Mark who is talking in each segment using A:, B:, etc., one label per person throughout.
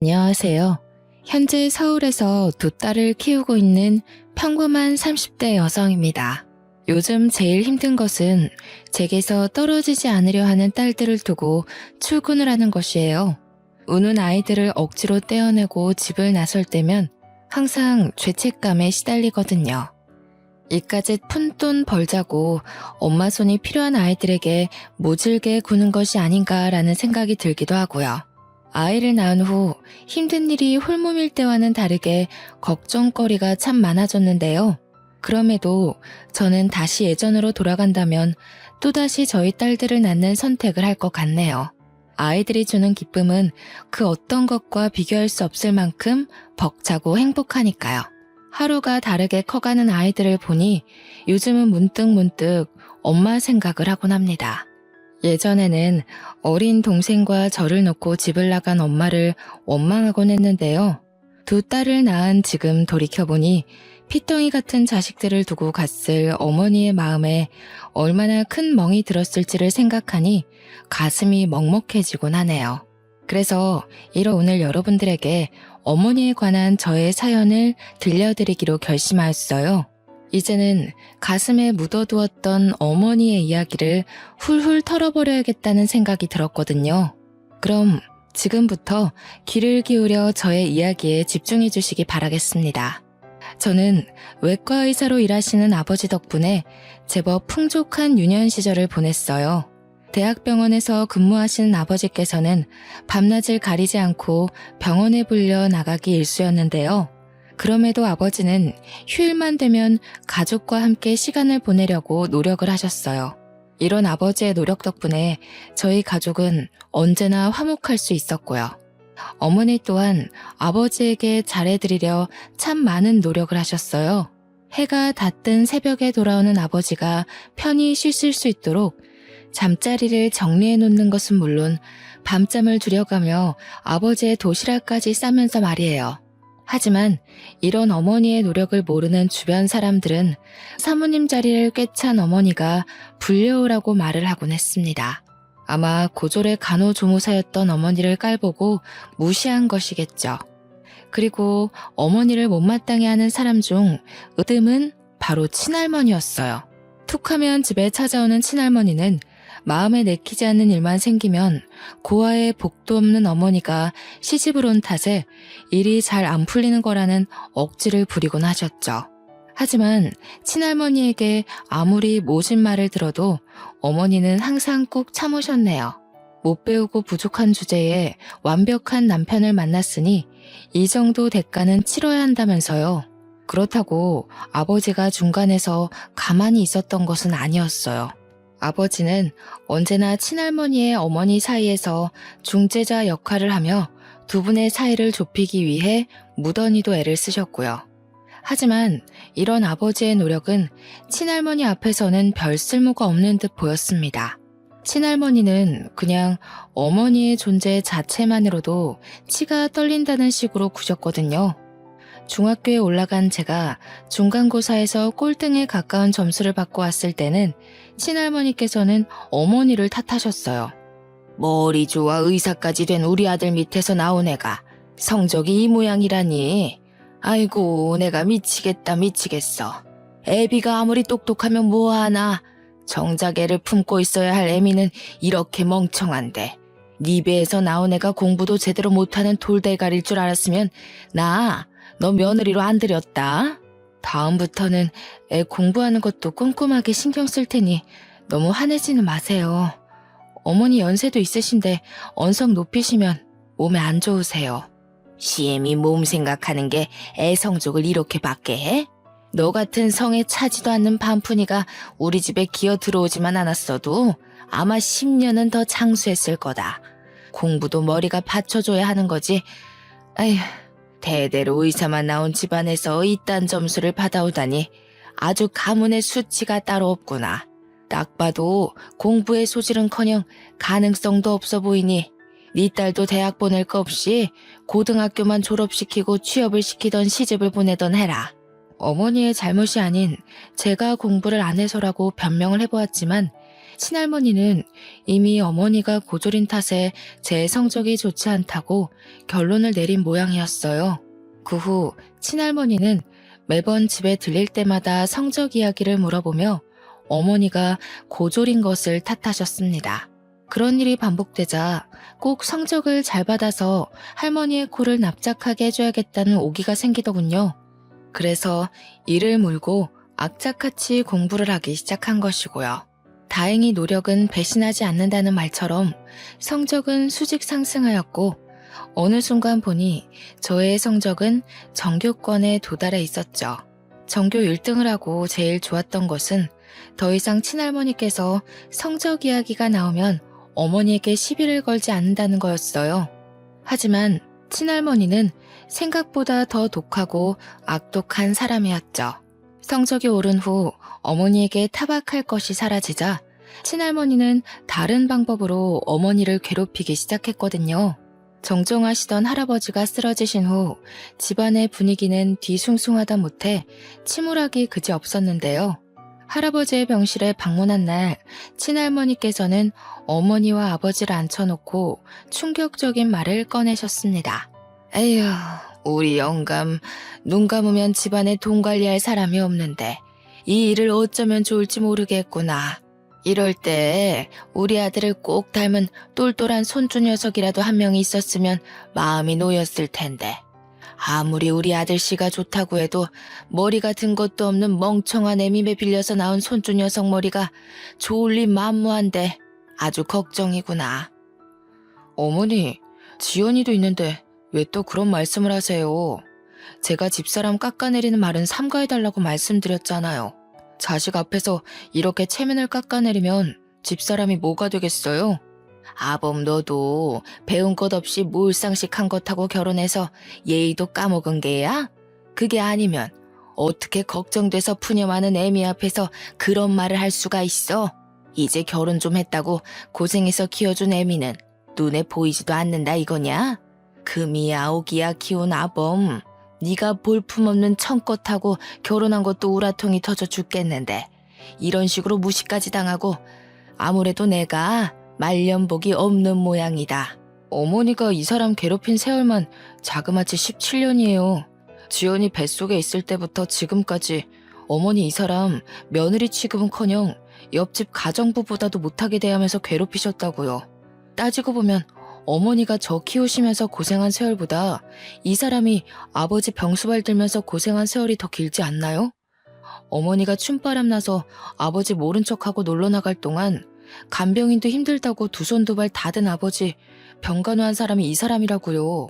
A: 안녕하세요. 현재 서울에서 두 딸을 키우고 있는 평범한 30대 여성입니다. 요즘 제일 힘든 것은 제게서 떨어지지 않으려 하는 딸들을 두고 출근을 하는 것이에요. 우는 아이들을 억지로 떼어내고 집을 나설 때면 항상 죄책감에 시달리거든요. 이까짓 푼돈 벌자고 엄마 손이 필요한 아이들에게 모질게 구는 것이 아닌가라는 생각이 들기도 하고요. 아이를 낳은 후 힘든 일이 홀몸일 때와는 다르게 걱정거리가 참 많아졌는데요. 그럼에도 저는 다시 예전으로 돌아간다면 또다시 저희 딸들을 낳는 선택을 할 것 같네요. 아이들이 주는 기쁨은 그 어떤 것과 비교할 수 없을 만큼 벅차고 행복하니까요. 하루가 다르게 커가는 아이들을 보니 요즘은 문득문득 엄마 생각을 하곤 합니다. 예전에는 어린 동생과 저를 놓고 집을 나간 엄마를 원망하곤 했는데요. 두 딸을 낳은 지금 돌이켜보니 피덩이 같은 자식들을 두고 갔을 어머니의 마음에 얼마나 큰 멍이 들었을지를 생각하니 가슴이 먹먹해지곤 하네요. 그래서 오늘 여러분들에게 어머니에 관한 저의 사연을 들려드리기로 결심하였어요. 이제는 가슴에 묻어두었던 어머니의 이야기를 훌훌 털어버려야겠다는 생각이 들었거든요. 그럼 지금부터 귀를 기울여 저의 이야기에 집중해 주시기 바라겠습니다. 저는 외과 의사로 일하시는 아버지 덕분에 제법 풍족한 유년 시절을 보냈어요. 대학병원에서 근무하시는 아버지께서는 밤낮을 가리지 않고 병원에 불려 나가기 일쑤였는데요. 그럼에도 아버지는 휴일만 되면 가족과 함께 시간을 보내려고 노력을 하셨어요. 이런 아버지의 노력 덕분에 저희 가족은 언제나 화목할 수 있었고요. 어머니 또한 아버지에게 잘해드리려 참 많은 노력을 하셨어요. 해가 닿던 새벽에 돌아오는 아버지가 편히 쉬실 수 있도록 잠자리를 정리해 놓는 것은 물론 밤잠을 줄여가며 아버지의 도시락까지 싸면서 말이에요. 하지만 이런 어머니의 노력을 모르는 주변 사람들은 사모님 자리를 꿰찬 어머니가 불려오라고 말을 하곤 했습니다. 아마 고졸의 간호조무사였던 어머니를 깔보고 무시한 것이겠죠. 그리고 어머니를 못마땅해 하는 사람 중 으뜸은 바로 친할머니였어요. 툭하면 집에 찾아오는 친할머니는 마음에 내키지 않는 일만 생기면 고아의 복도 없는 어머니가 시집을 온 탓에 일이 잘 안 풀리는 거라는 억지를 부리곤 하셨죠. 하지만 친할머니에게 아무리 모진 말을 들어도 어머니는 항상 꾹 참으셨네요. 못 배우고 부족한 주제에 완벽한 남편을 만났으니 이 정도 대가는 치러야 한다면서요. 그렇다고 아버지가 중간에서 가만히 있었던 것은 아니었어요. 아버지는 언제나 친할머니의 어머니 사이에서 중재자 역할을 하며 두 분의 사이를 좁히기 위해 무던히도 애를 쓰셨고요. 하지만 이런 아버지의 노력은 친할머니 앞에서는 별 쓸모가 없는 듯 보였습니다. 친할머니는 그냥 어머니의 존재 자체만으로도 치가 떨린다는 식으로 구셨거든요. 중학교에 올라간 제가 중간고사에서 꼴등에 가까운 점수를 받고 왔을 때는 친할머니께서는 어머니를 탓하셨어요. 머리 좋아 의사까지 된 우리 아들 밑에서 나온 애가 성적이 이 모양이라니. 아이고 내가 미치겠다 미치겠어. 애비가 아무리 똑똑하면 뭐하나. 정작 애를 품고 있어야 할 애미는 이렇게 멍청한데. 네 배에서 나온 애가 공부도 제대로 못하는 돌대가리일 줄 알았으면 너 며느리로 안 들였다. 다음부터는 애 공부하는 것도 꼼꼼하게 신경 쓸 테니 너무 화내지는 마세요. 어머니 연세도 있으신데 언성 높이시면 몸에 안 좋으세요. 시엠이 몸 생각하는 게 애 성적을 이렇게 받게 해? 너 같은 성에 차지도 않는 반푼이가 우리 집에 기어 들어오지만 않았어도 아마 10년은 더 장수했을 거다. 공부도 머리가 받쳐줘야 하는 거지. 아휴. 대대로 의사만 나온 집안에서 이딴 점수를 받아오다니 아주 가문의 수치가 따로 없구나. 딱 봐도 공부의 소질은커녕 가능성도 없어 보이니 네 딸도 대학 보낼 거 없이 고등학교만 졸업시키고 취업을 시키던 시집을 보내던 해라. 어머니의 잘못이 아닌 제가 공부를 안 해서라고 변명을 해보았지만 친할머니는 이미 어머니가 고졸인 탓에 제 성적이 좋지 않다고 결론을 내린 모양이었어요. 그 후 친할머니는 매번 집에 들릴 때마다 성적 이야기를 물어보며 어머니가 고졸인 것을 탓하셨습니다. 그런 일이 반복되자 꼭 성적을 잘 받아서 할머니의 코를 납작하게 해줘야겠다는 오기가 생기더군요. 그래서 이를 물고 악착같이 공부를 하기 시작한 것이고요. 다행히 노력은 배신하지 않는다는 말처럼 성적은 수직 상승하였고 어느 순간 보니 저의 성적은 전교권에 도달해 있었죠. 전교 1등을 하고 제일 좋았던 것은 더 이상 친할머니께서 성적 이야기가 나오면 어머니에게 시비를 걸지 않는다는 거였어요. 하지만 친할머니는 생각보다 더 독하고 악독한 사람이었죠. 성적이 오른 후 어머니에게 타박할 것이 사라지자 친할머니는 다른 방법으로 어머니를 괴롭히기 시작했거든요. 정정하시던 할아버지가 쓰러지신 후 집안의 분위기는 뒤숭숭하다 못해 침울하기 그지없었는데요. 할아버지의 병실에 방문한 날 친할머니께서는 어머니와 아버지를 앉혀놓고 충격적인 말을 꺼내셨습니다. 에휴, 우리 영감, 눈 감으면 집안에 돈 관리할 사람이 없는데 이 일을 어쩌면 좋을지 모르겠구나. 이럴 때 우리 아들을 꼭 닮은 똘똘한 손주 녀석이라도 한 명이 있었으면 마음이 놓였을 텐데. 아무리 우리 아들씨가 좋다고 해도 머리가 든 것도 없는 멍청한 애미에 빌려서 나온 손주 녀석 머리가 좋을 리 만무한데 아주 걱정이구나. 어머니, 지연이도 있는데 왜 또 그런 말씀을 하세요? 제가 집사람 깎아내리는 말은 삼가해달라고 말씀드렸잖아요. 자식 앞에서 이렇게 체면을 깎아내리면 집사람이 뭐가 되겠어요? 아범 너도 배운 것 없이 몰상식한 것하고 결혼해서 예의도 까먹은 게야? 그게 아니면 어떻게 걱정돼서 푸념하는 애미 앞에서 그런 말을 할 수가 있어? 이제 결혼 좀 했다고 고생해서 키워준 애미는 눈에 보이지도 않는다 이거냐? 금이야 오기야 키운 아범, 네가 볼품없는 청껏하고 결혼한 것도 우라통이 터져 죽겠는데 이런 식으로 무시까지 당하고 아무래도 내가 말년복이 없는 모양이다. 어머니가 이 사람 괴롭힌 세월만 자그마치 17년이에요. 지연이 뱃속에 있을 때부터 지금까지 어머니 이 사람 며느리 취급은커녕 옆집 가정부보다도 못하게 대하면서 괴롭히셨다고요. 따지고 보면 어머니가 저 키우시면서 고생한 세월보다 이 사람이 아버지 병수발 들면서 고생한 세월이 더 길지 않나요? 어머니가 춤바람 나서 아버지 모른 척하고 놀러 나갈 동안 간병인도 힘들다고 두 손 두 발 다 든 아버지 병간호한 사람이 이 사람이라고요.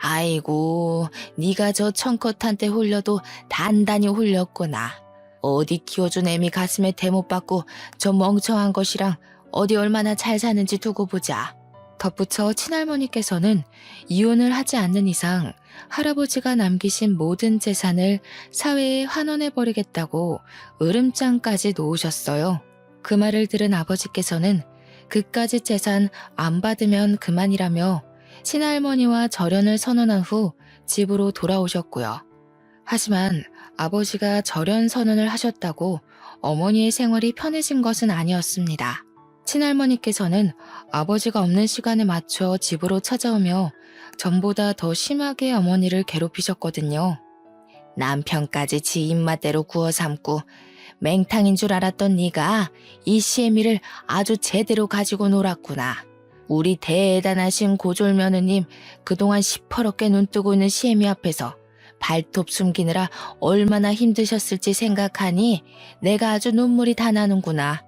A: 아이고, 네가 저 청컷한테 홀려도 단단히 홀렸구나. 어디 키워준 애미 가슴에 대못 받고 저 멍청한 것이랑 어디 얼마나 잘 사는지 두고 보자. 덧붙여 친할머니께서는 이혼을 하지 않는 이상 할아버지가 남기신 모든 재산을 사회에 환원해버리겠다고 으름장까지 놓으셨어요. 그 말을 들은 아버지께서는 그까짓 재산 안 받으면 그만이라며 친할머니와 절연을 선언한 후 집으로 돌아오셨고요. 하지만 아버지가 절연 선언을 하셨다고 어머니의 생활이 편해진 것은 아니었습니다. 친할머니께서는 아버지가 없는 시간에 맞춰 집으로 찾아오며 전보다 더 심하게 어머니를 괴롭히셨거든요. 남편까지 지 입맛대로 구워 삼고 맹탕인 줄 알았던 네가 이 시애미를 아주 제대로 가지고 놀았구나. 우리 대단하신 고졸 며느님 그동안 시퍼렇게 눈뜨고 있는 시애미 앞에서 발톱 숨기느라 얼마나 힘드셨을지 생각하니 내가 아주 눈물이 다 나는구나.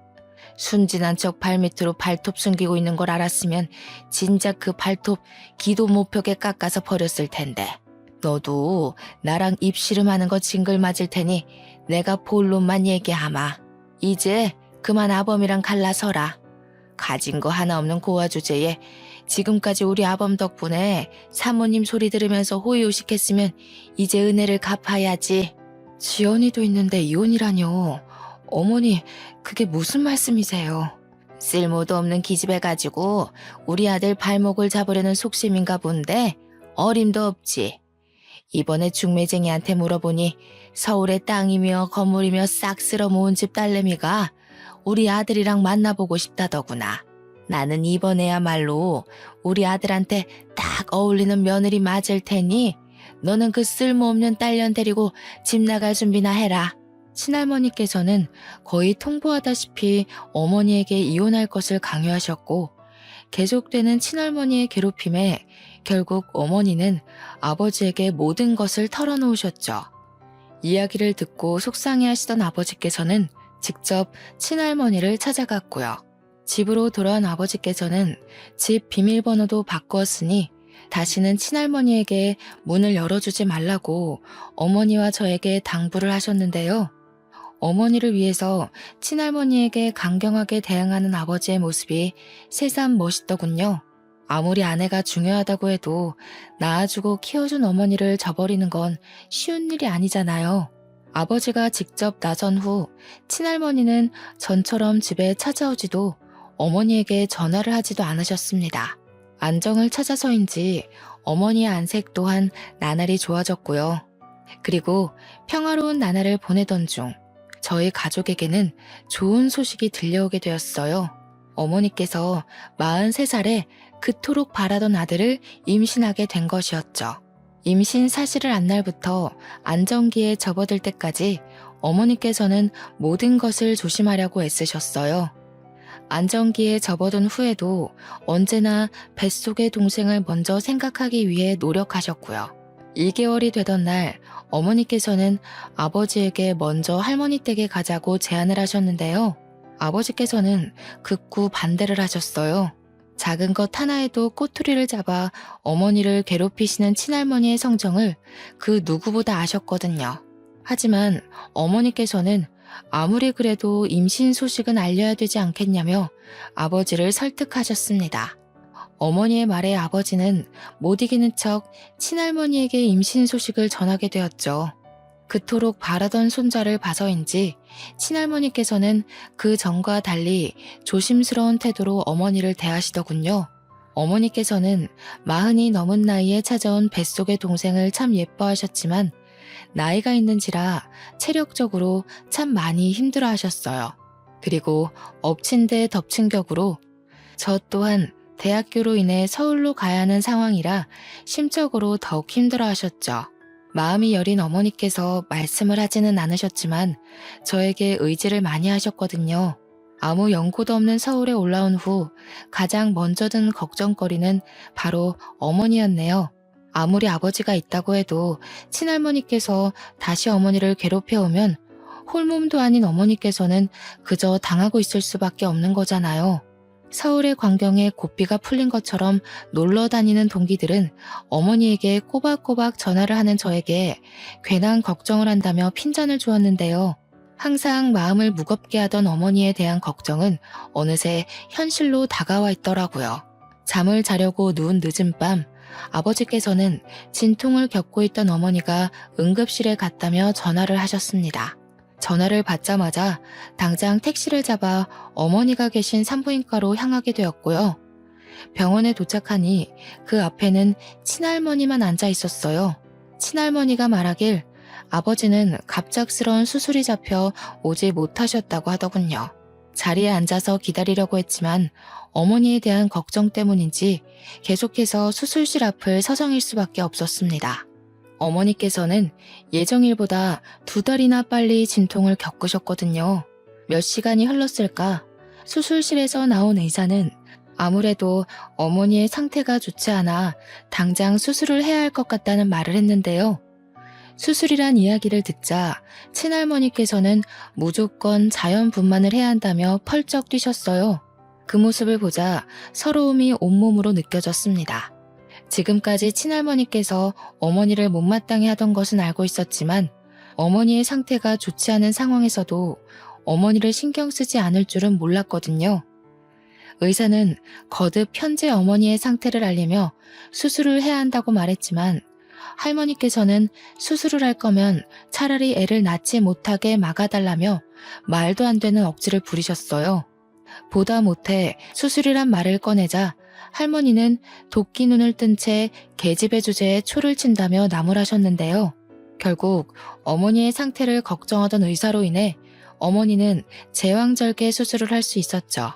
A: 순진한 척 발밑으로 발톱 숨기고 있는 걸 알았으면 진작 그 발톱 기도 못벽에 깎아서 버렸을 텐데. 너도 나랑 입씨름하는 거 징글 맞을 테니 내가 본론만 얘기하마. 이제 그만 아범이랑 갈라서라. 가진 거 하나 없는 고아 주제에 지금까지 우리 아범 덕분에 사모님 소리 들으면서 호의호식했으면 이제 은혜를 갚아야지. 지연이도 있는데 이혼이라뇨. 어머니, 그게 무슨 말씀이세요? 쓸모도 없는 기집애 가지고 우리 아들 발목을 잡으려는 속셈인가 본데 어림도 없지. 이번에 중매쟁이한테 물어보니 서울의 땅이며 건물이며 싹 쓸어 모은 집 딸내미가 우리 아들이랑 만나보고 싶다더구나. 나는 이번에야말로 우리 아들한테 딱 어울리는 며느리 맞을 테니 너는 그 쓸모없는 딸년 데리고 집 나갈 준비나 해라. 친할머니께서는 거의 통보하다시피 어머니에게 이혼할 것을 강요하셨고 계속되는 친할머니의 괴롭힘에 결국 어머니는 아버지에게 모든 것을 털어놓으셨죠. 이야기를 듣고 속상해하시던 아버지께서는 직접 친할머니를 찾아갔고요. 집으로 돌아온 아버지께서는 집 비밀번호도 바꾸었으니 다시는 친할머니에게 문을 열어주지 말라고 어머니와 저에게 당부를 하셨는데요. 어머니를 위해서 친할머니에게 강경하게 대응하는 아버지의 모습이 새삼 멋있더군요. 아무리 아내가 중요하다고 해도 낳아주고 키워준 어머니를 저버리는 건 쉬운 일이 아니잖아요. 아버지가 직접 나선 후 친할머니는 전처럼 집에 찾아오지도 어머니에게 전화를 하지도 않으셨습니다. 안정을 찾아서인지 어머니의 안색 또한 나날이 좋아졌고요. 그리고 평화로운 나날을 보내던 중 저희 가족에게는 좋은 소식이 들려오게 되었어요. 어머니께서 43살에 그토록 바라던 아들을 임신하게 된 것이었죠. 임신 사실을 안 날부터 안정기에 접어들 때까지 어머니께서는 모든 것을 조심하려고 애쓰셨어요. 안정기에 접어든 후에도 언제나 뱃속의 동생을 먼저 생각하기 위해 노력하셨고요. 2개월이 되던 날 어머니께서는 아버지에게 먼저 할머니 댁에 가자고 제안을 하셨는데요. 아버지께서는 극구 반대를 하셨어요. 작은 것 하나에도 꼬투리를 잡아 어머니를 괴롭히시는 친할머니의 성정을 그 누구보다 아셨거든요. 하지만 어머니께서는 아무리 그래도 임신 소식은 알려야 되지 않겠냐며 아버지를 설득하셨습니다. 어머니의 말에 아버지는 못 이기는 척 친할머니에게 임신 소식을 전하게 되었죠. 그토록 바라던 손자를 봐서인지 친할머니께서는 그 전과 달리 조심스러운 태도로 어머니를 대하시더군요. 어머니께서는 40이 넘은 나이에 찾아온 뱃속의 동생을 참 예뻐하셨지만 나이가 있는지라 체력적으로 참 많이 힘들어 하셨어요. 그리고 엎친 데 덮친 격으로 저 또한 대학교로 인해 서울로 가야 하는 상황이라 심적으로 더욱 힘들어 하셨죠. 마음이 여린 어머니께서 말씀을 하지는 않으셨지만 저에게 의지를 많이 하셨거든요. 아무 연고도 없는 서울에 올라온 후 가장 먼저 든 걱정거리는 바로 어머니였네요. 아무리 아버지가 있다고 해도 친할머니께서 다시 어머니를 괴롭혀오면 홀몸도 아닌 어머니께서는 그저 당하고 있을 수밖에 없는 거잖아요. 서울의 광경에 고삐가 풀린 것처럼 놀러 다니는 동기들은 어머니에게 꼬박꼬박 전화를 하는 저에게 괜한 걱정을 한다며 핀잔을 주었는데요. 항상 마음을 무겁게 하던 어머니에 대한 걱정은 어느새 현실로 다가와 있더라고요. 잠을 자려고 누운 늦은 밤, 아버지께서는 진통을 겪고 있던 어머니가 응급실에 갔다며 전화를 하셨습니다. 전화를 받자마자 당장 택시를 잡아 어머니가 계신 산부인과로 향하게 되었고요. 병원에 도착하니 그 앞에는 친할머니만 앉아 있었어요. 친할머니가 말하길 아버지는 갑작스러운 수술이 잡혀 오지 못하셨다고 하더군요. 자리에 앉아서 기다리려고 했지만 어머니에 대한 걱정 때문인지 계속해서 수술실 앞을 서성일 수밖에 없었습니다. 어머니께서는 예정일보다 2달이나 빨리 진통을 겪으셨거든요. 몇 시간이 흘렀을까? 수술실에서 나온 의사는 아무래도 어머니의 상태가 좋지 않아 당장 수술을 해야 할 것 같다는 말을 했는데요. 수술이란 이야기를 듣자 친할머니께서는 무조건 자연분만을 해야 한다며 펄쩍 뛰셨어요. 그 모습을 보자 서러움이 온몸으로 느껴졌습니다. 지금까지 친할머니께서 어머니를 못마땅해 하던 것은 알고 있었지만 어머니의 상태가 좋지 않은 상황에서도 어머니를 신경 쓰지 않을 줄은 몰랐거든요. 의사는 거듭 현재 어머니의 상태를 알리며 수술을 해야 한다고 말했지만 할머니께서는 수술을 할 거면 차라리 애를 낳지 못하게 막아달라며 말도 안 되는 억지를 부리셨어요. 보다 못해 수술이란 말을 꺼내자 할머니는 도끼 눈을 뜬 채 계집애 주제에 초를 친다며 나무라셨는데요. 결국 어머니의 상태를 걱정하던 의사로 인해 어머니는 제왕절개 수술을 할 수 있었죠.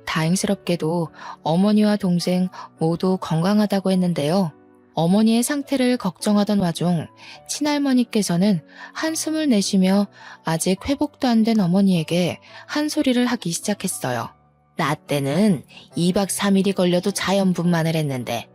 A: 다행스럽게도 어머니와 동생 모두 건강하다고 했는데요. 어머니의 상태를 걱정하던 와중 친할머니께서는 한숨을 내쉬며 아직 회복도 안 된 어머니에게 한 소리를 하기 시작했어요. 나 때는 2박 3일이 걸려도 자연분만을 했는데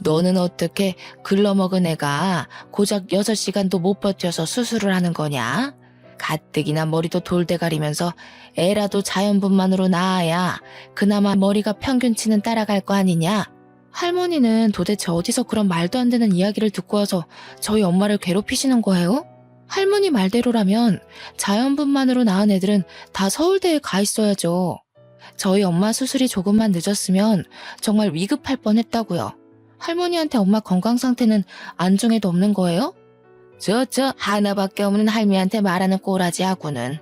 A: 너는 어떻게 글러먹은 애가 고작 6시간도 못 버텨서 수술을 하는 거냐? 가뜩이나 머리도 돌대가리면서 애라도 자연분만으로 낳아야 그나마 머리가 평균치는 따라갈 거 아니냐? 할머니는 도대체 어디서 그런 말도 안 되는 이야기를 듣고 와서 저희 엄마를 괴롭히시는 거예요? 할머니 말대로라면 자연분만으로 낳은 애들은 다 서울대에 가 있어야죠. 저희 엄마 수술이 조금만 늦었으면 정말 위급할 뻔했다고요. 할머니한테 엄마 건강 상태는 안중에도 없는 거예요? 저 하나밖에 없는 할미한테 말하는 꼬라지하고는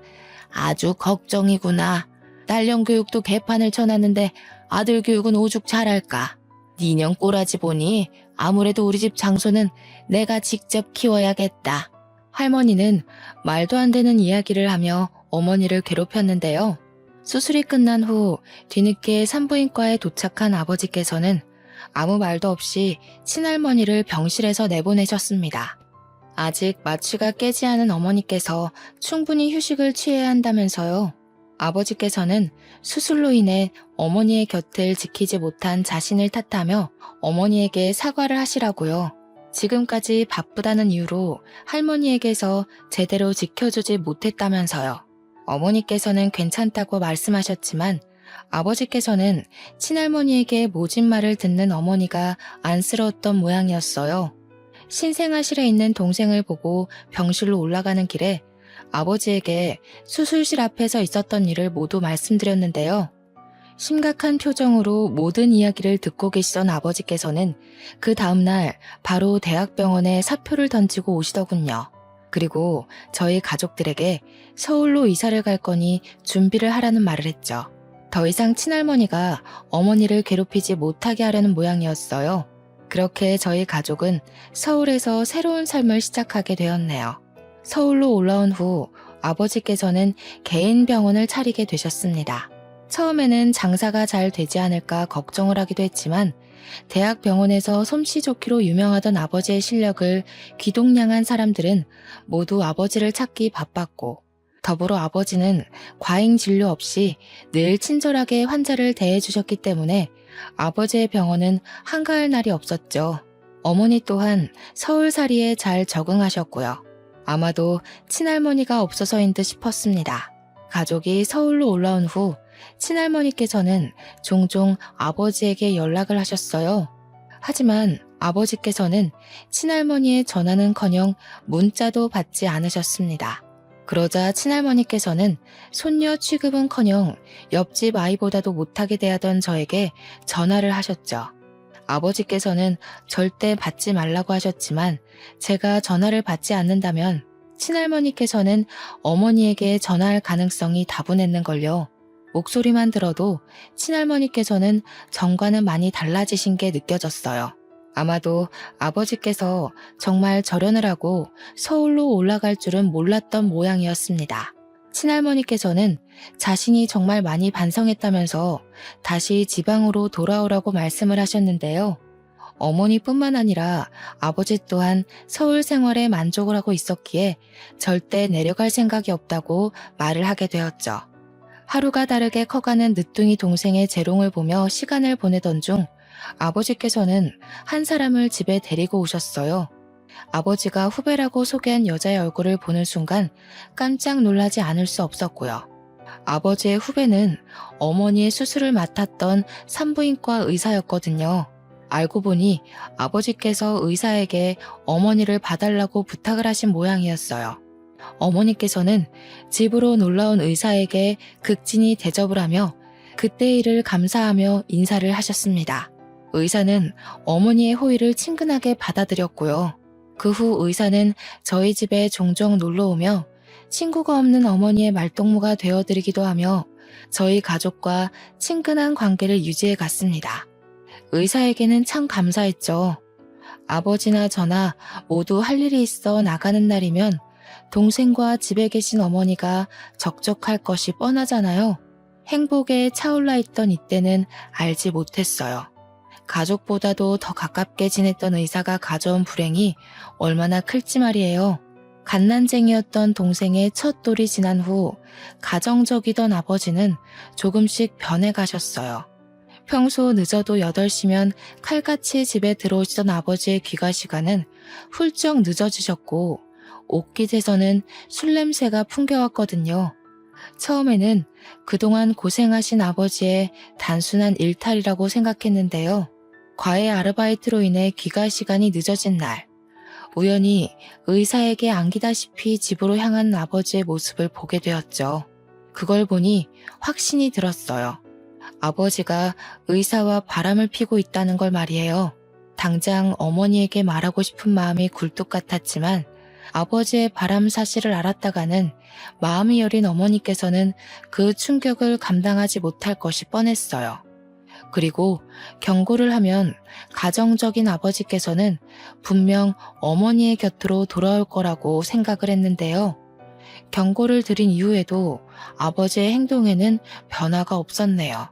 A: 아주 걱정이구나. 딸년 교육도 개판을 쳐놨는데 아들 교육은 오죽 잘할까. 니년 꼬라지 보니 아무래도 우리 집 장소는 내가 직접 키워야겠다. 할머니는 말도 안 되는 이야기를 하며 어머니를 괴롭혔는데요. 수술이 끝난 후 뒤늦게 산부인과에 도착한 아버지께서는 아무 말도 없이 친할머니를 병실에서 내보내셨습니다. 아직 마취가 깨지 않은 어머니께서 충분히 휴식을 취해야 한다면서요. 아버지께서는 수술로 인해 어머니의 곁을 지키지 못한 자신을 탓하며 어머니에게 사과를 하시라고요. 지금까지 바쁘다는 이유로 할머니에게서 제대로 지켜주지 못했다면서요. 어머니께서는 괜찮다고 말씀하셨지만 아버지께서는 친할머니에게 모진 말을 듣는 어머니가 안쓰러웠던 모양이었어요. 신생아실에 있는 동생을 보고 병실로 올라가는 길에 아버지에게 수술실 앞에서 있었던 일을 모두 말씀드렸는데요. 심각한 표정으로 모든 이야기를 듣고 계시던 아버지께서는 그 다음날 바로 대학병원에 사표를 던지고 오시더군요. 그리고 저희 가족들에게 서울로 이사를 갈 거니 준비를 하라는 말을 했죠. 더 이상 친할머니가 어머니를 괴롭히지 못하게 하려는 모양이었어요. 그렇게 저희 가족은 서울에서 새로운 삶을 시작하게 되었네요. 서울로 올라온 후 아버지께서는 개인 병원을 차리게 되셨습니다. 처음에는 장사가 잘 되지 않을까 걱정을 하기도 했지만 대학병원에서 솜씨 좋기로 유명하던 아버지의 실력을 귀동냥한 사람들은 모두 아버지를 찾기 바빴고 더불어 아버지는 과잉 진료 없이 늘 친절하게 환자를 대해주셨기 때문에 아버지의 병원은 한가할 날이 없었죠. 어머니 또한 서울살이에 잘 적응하셨고요. 아마도 친할머니가 없어서인 듯 싶었습니다. 가족이 서울로 올라온 후 친할머니께서는 종종 아버지에게 연락을 하셨어요. 하지만 아버지께서는 친할머니의 전화는커녕 문자도 받지 않으셨습니다. 그러자 친할머니께서는 손녀 취급은커녕 옆집 아이보다도 못하게 대하던 저에게 전화를 하셨죠. 아버지께서는 절대 받지 말라고 하셨지만 제가 전화를 받지 않는다면 친할머니께서는 어머니에게 전화할 가능성이 다분했는걸요. 목소리만 들어도 친할머니께서는 전과는 많이 달라지신 게 느껴졌어요. 아마도 아버지께서 정말 절연을 하고 서울로 올라갈 줄은 몰랐던 모양이었습니다. 친할머니께서는 자신이 정말 많이 반성했다면서 다시 지방으로 돌아오라고 말씀을 하셨는데요. 어머니뿐만 아니라 아버지 또한 서울 생활에 만족을 하고 있었기에 절대 내려갈 생각이 없다고 말을 하게 되었죠. 하루가 다르게 커가는 늦둥이 동생의 재롱을 보며 시간을 보내던 중 아버지께서는 한 사람을 집에 데리고 오셨어요. 아버지가 후배라고 소개한 여자의 얼굴을 보는 순간 깜짝 놀라지 않을 수 없었고요. 아버지의 후배는 어머니의 수술을 맡았던 산부인과 의사였거든요. 알고 보니 아버지께서 의사에게 어머니를 봐달라고 부탁을 하신 모양이었어요. 어머니께서는 집으로 놀러온 의사에게 극진히 대접을 하며 그때의 일을 감사하며 인사를 하셨습니다. 의사는 어머니의 호의를 친근하게 받아들였고요. 그 후 의사는 저희 집에 종종 놀러오며 친구가 없는 어머니의 말동무가 되어드리기도 하며 저희 가족과 친근한 관계를 유지해 갔습니다. 의사에게는 참 감사했죠. 아버지나 저나 모두 할 일이 있어 나가는 날이면 동생과 집에 계신 어머니가 적적할 것이 뻔하잖아요. 행복에 차올라 있던 이때는 알지 못했어요. 가족보다도 더 가깝게 지냈던 의사가 가져온 불행이 얼마나 클지 말이에요. 갓난쟁이였던 동생의 첫 돌이 지난 후 가정적이던 아버지는 조금씩 변해가셨어요. 평소 늦어도 8시면 칼같이 집에 들어오시던 아버지의 귀가 시간은 훌쩍 늦어지셨고 옷깃에서는 술 냄새가 풍겨왔거든요. 처음에는 그동안 고생하신 아버지의 단순한 일탈이라고 생각했는데요. 과외 아르바이트로 인해 귀가 시간이 늦어진 날, 우연히 의사에게 안기다시피 집으로 향한 아버지의 모습을 보게 되었죠. 그걸 보니 확신이 들었어요. 아버지가 의사와 바람을 피고 있다는 걸 말이에요. 당장 어머니에게 말하고 싶은 마음이 굴뚝 같았지만 아버지의 바람 사실을 알았다가는 마음이 여린 어머니께서는 그 충격을 감당하지 못할 것이 뻔했어요. 그리고 경고를 하면 가정적인 아버지께서는 분명 어머니의 곁으로 돌아올 거라고 생각을 했는데요. 경고를 드린 이후에도 아버지의 행동에는 변화가 없었네요.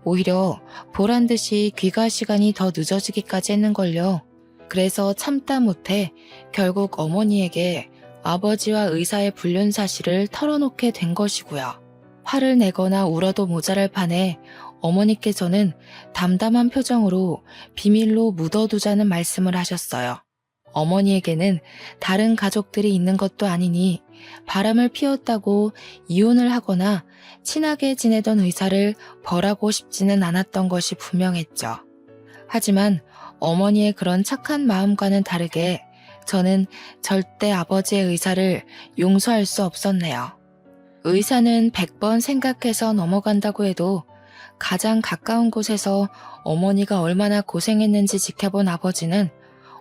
A: 오히려 보란듯이 귀가 시간이 더 늦어지기까지 했는걸요. 그래서 참다 못해 결국 어머니에게 아버지와 의사의 불륜 사실을 털어놓게 된 것이고요. 화를 내거나 울어도 모자랄 판에 어머니께서는 담담한 표정으로 비밀로 묻어두자는 말씀을 하셨어요. 어머니에게는 다른 가족들이 있는 것도 아니니 바람을 피웠다고 이혼을 하거나 친하게 지내던 의사를 벌하고 싶지는 않았던 것이 분명했죠. 하지만 어머니의 그런 착한 마음과는 다르게 저는 절대 아버지의 의사를 용서할 수 없었네요. 의사는 100번 생각해서 넘어간다고 해도 가장 가까운 곳에서 어머니가 얼마나 고생했는지 지켜본 아버지는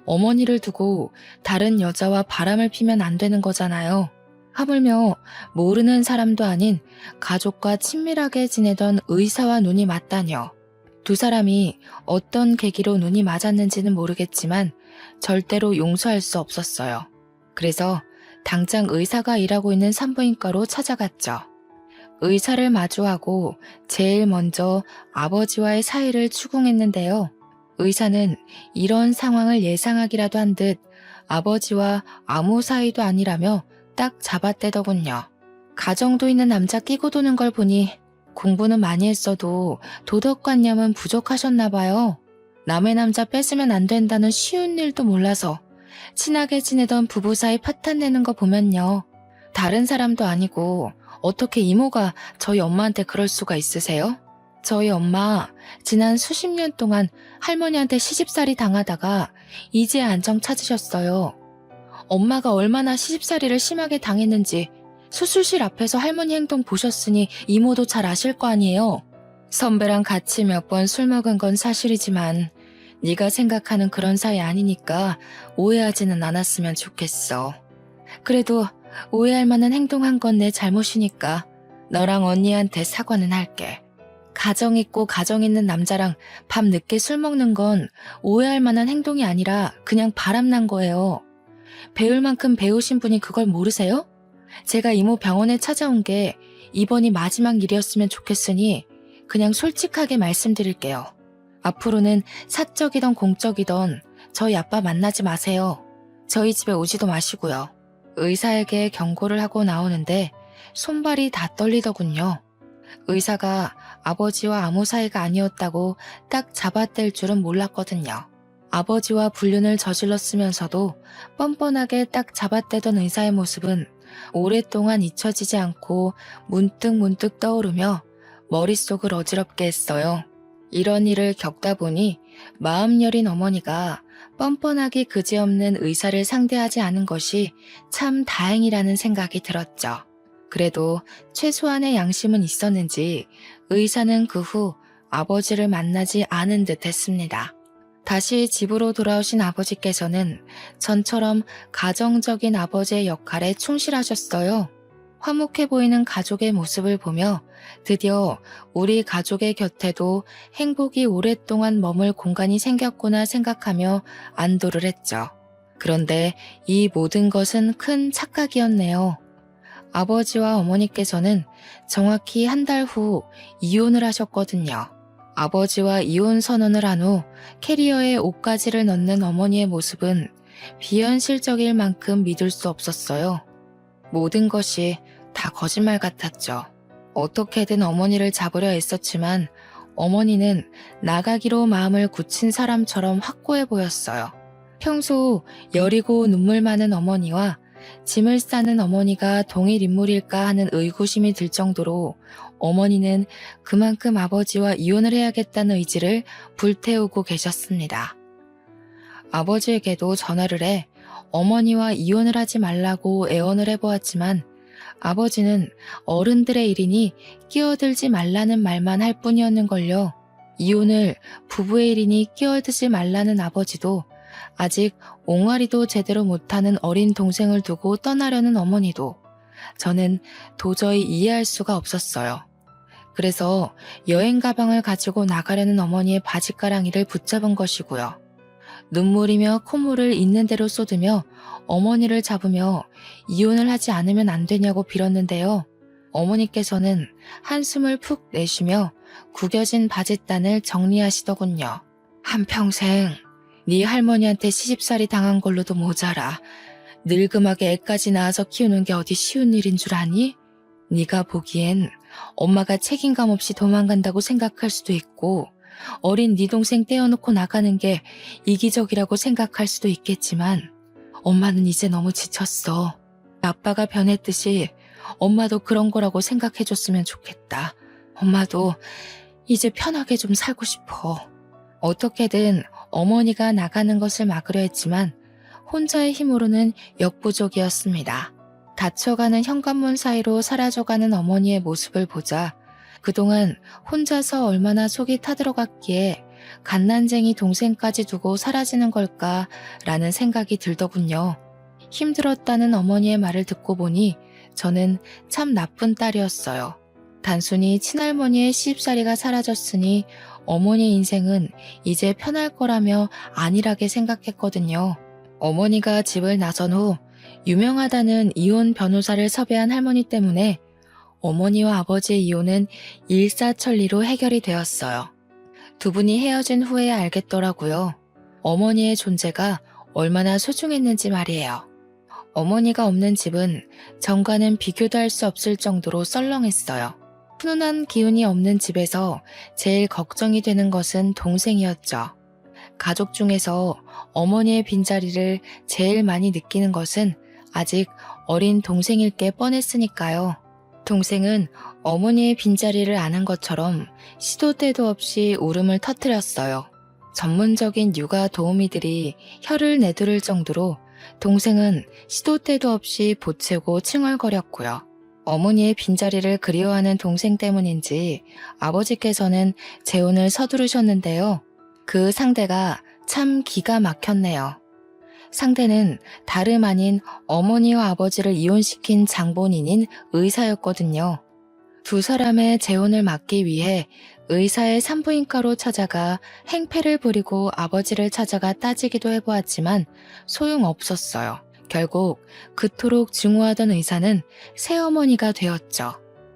A: 어머니를 두고 다른 여자와 바람을 피면 안 되는 거잖아요. 하물며 모르는 사람도 아닌 가족과 친밀하게 지내던 의사와 눈이 맞다뇨. 두 사람이 어떤 계기로 눈이 맞았는지는 모르겠지만 절대로 용서할 수 없었어요. 그래서 당장 의사가 일하고 있는 산부인과로 찾아갔죠. 의사를 마주하고 제일 먼저 아버지와의 사이를 추궁했는데요. 의사는 이런 상황을 예상하기라도 한 듯 아버지와 아무 사이도 아니라며 딱 잡아떼더군요. 가정도 있는 남자 끼고 도는 걸 보니 공부는 많이 했어도 도덕관념은 부족하셨나 봐요. 남의 남자 뺏으면 안 된다는 쉬운 일도 몰라서 친하게 지내던 부부 사이 파탄 내는 거 보면요. 다른 사람도 아니고 어떻게 이모가 저희 엄마한테 그럴 수가 있으세요? 저희 엄마 지난 수십 년 동안 할머니한테 시집살이 당하다가 이제 안정 찾으셨어요. 엄마가 얼마나 시집살이를 심하게 당했는지 수술실 앞에서 할머니 행동 보셨으니 이모도 잘 아실 거 아니에요. 선배랑 같이 몇 번 술 먹은 건 사실이지만 네가 생각하는 그런 사이 아니니까 오해하지는 않았으면 좋겠어. 그래도 오해할 만한 행동한 건 내 잘못이니까 너랑 언니한테 사과는 할게. 가정 있고 가정 있는 남자랑 밤 늦게 술 먹는 건 오해할 만한 행동이 아니라 그냥 바람난 거예요. 배울 만큼 배우신 분이 그걸 모르세요? 제가 이모 병원에 찾아온 게 이번이 마지막 일이었으면 좋겠으니 그냥 솔직하게 말씀드릴게요. 앞으로는 사적이던 공적이던 저희 아빠 만나지 마세요. 저희 집에 오지도 마시고요. 의사에게 경고를 하고 나오는데 손발이 다 떨리더군요. 의사가 아버지와 아무 사이가 아니었다고 딱 잡아뗄 줄은 몰랐거든요. 아버지와 불륜을 저질렀으면서도 뻔뻔하게 딱 잡아떼던 의사의 모습은 오랫동안 잊혀지지 않고 문득문득 떠오르며 머릿속을 어지럽게 했어요. 이런 일을 겪다 보니 마음 여린 어머니가 뻔뻔하게 그지없는 의사를 상대하지 않은 것이 참 다행이라는 생각이 들었죠. 그래도 최소한의 양심은 있었는지 의사는 그 후 아버지를 만나지 않은 듯 했습니다. 다시 집으로 돌아오신 아버지께서는 전처럼 가정적인 아버지의 역할에 충실하셨어요. 화목해 보이는 가족의 모습을 보며 드디어 우리 가족의 곁에도 행복이 오랫동안 머물 공간이 생겼구나 생각하며 안도를 했죠. 그런데 이 모든 것은 큰 착각이었네요. 아버지와 어머니께서는 정확히 한 달 후 이혼을 하셨거든요. 아버지와 이혼 선언을 한 후 캐리어에 옷가지를 넣는 어머니의 모습은 비현실적일 만큼 믿을 수 없었어요. 모든 것이 다 거짓말 같았죠. 어떻게든 어머니를 잡으려 애썼지만 어머니는 나가기로 마음을 굳힌 사람처럼 확고해 보였어요. 평소 여리고 눈물 많은 어머니와 짐을 싸는 어머니가 동일 인물일까 하는 의구심이 들 정도로 어머니는 그만큼 아버지와 이혼을 해야겠다는 의지를 불태우고 계셨습니다. 아버지에게도 전화를 해 어머니와 이혼을 하지 말라고 애원을 해보았지만 아버지는 어른들의 일이니 끼어들지 말라는 말만 할 뿐이었는걸요. 이혼을 부부의 일이니 끼어들지 말라는 아버지도 아직 옹알이도 제대로 못하는 어린 동생을 두고 떠나려는 어머니도 저는 도저히 이해할 수가 없었어요. 그래서 여행 가방을 가지고 나가려는 어머니의 바지가랑이를 붙잡은 것이고요. 눈물이며 콧물을 있는 대로 쏟으며 어머니를 잡으며 이혼을 하지 않으면 안 되냐고 빌었는데요. 어머니께서는 한숨을 푹 내쉬며 구겨진 바짓단을 정리하시더군요. 한평생 네 할머니한테 시집살이 당한 걸로도 모자라. 늙음하게 애까지 낳아서 키우는 게 어디 쉬운 일인 줄 아니? 네가 보기엔 엄마가 책임감 없이 도망간다고 생각할 수도 있고 어린 네 동생 떼어놓고 나가는 게 이기적이라고 생각할 수도 있겠지만 엄마는 이제 너무 지쳤어. 아빠가 변했듯이 엄마도 그런 거라고 생각해줬으면 좋겠다. 엄마도 이제 편하게 좀 살고 싶어. 어떻게든 어머니가 나가는 것을 막으려 했지만 혼자의 힘으로는 역부족이었습니다. 닫혀가는 현관문 사이로 사라져가는 어머니의 모습을 보자 그동안 혼자서 얼마나 속이 타들어갔기에 갓난쟁이 동생까지 두고 사라지는 걸까라는 생각이 들더군요. 힘들었다는 어머니의 말을 듣고 보니 저는 참 나쁜 딸이었어요. 단순히 친할머니의 시집살이가 사라졌으니 어머니의 인생은 이제 편할 거라며 안일하게 생각했거든요. 어머니가 집을 나선 후 유명하다는 이혼 변호사를 섭외한 할머니 때문에 어머니와 아버지의 이혼은 일사천리로 해결이 되었어요. 두 분이 헤어진 후에야 알겠더라고요. 어머니의 존재가 얼마나 소중했는지 말이에요. 어머니가 없는 집은 전과는 비교도 할 수 없을 정도로 썰렁했어요. 훈훈한 기운이 없는 집에서 제일 걱정이 되는 것은 동생이었죠. 가족 중에서 어머니의 빈자리를 제일 많이 느끼는 것은 아직 어린 동생일 게 뻔했으니까요. 동생은 어머니의 빈자리를 아는 것처럼 시도 때도 없이 울음을 터뜨렸어요. 전문적인 육아 도우미들이 혀를 내두를 정도로 동생은 시도 때도 없이 보채고 칭얼거렸고요. 어머니의 빈자리를 그리워하는 동생 때문인지 아버지께서는 재혼을 서두르셨는데요. 그 상대가 참 기가 막혔네요. 상대는 다름 아닌 어머니와 아버지를 이혼시킨 장본인인 의사였거든요. 두 사람의 재혼을 막기 위해 의사의 산부인과로 찾아가 행패를 부리고 아버지를 찾아가 따지기도 해보았지만 소용없었어요. 결국 그토록 증오하던 의사는 새어머니가 되었죠.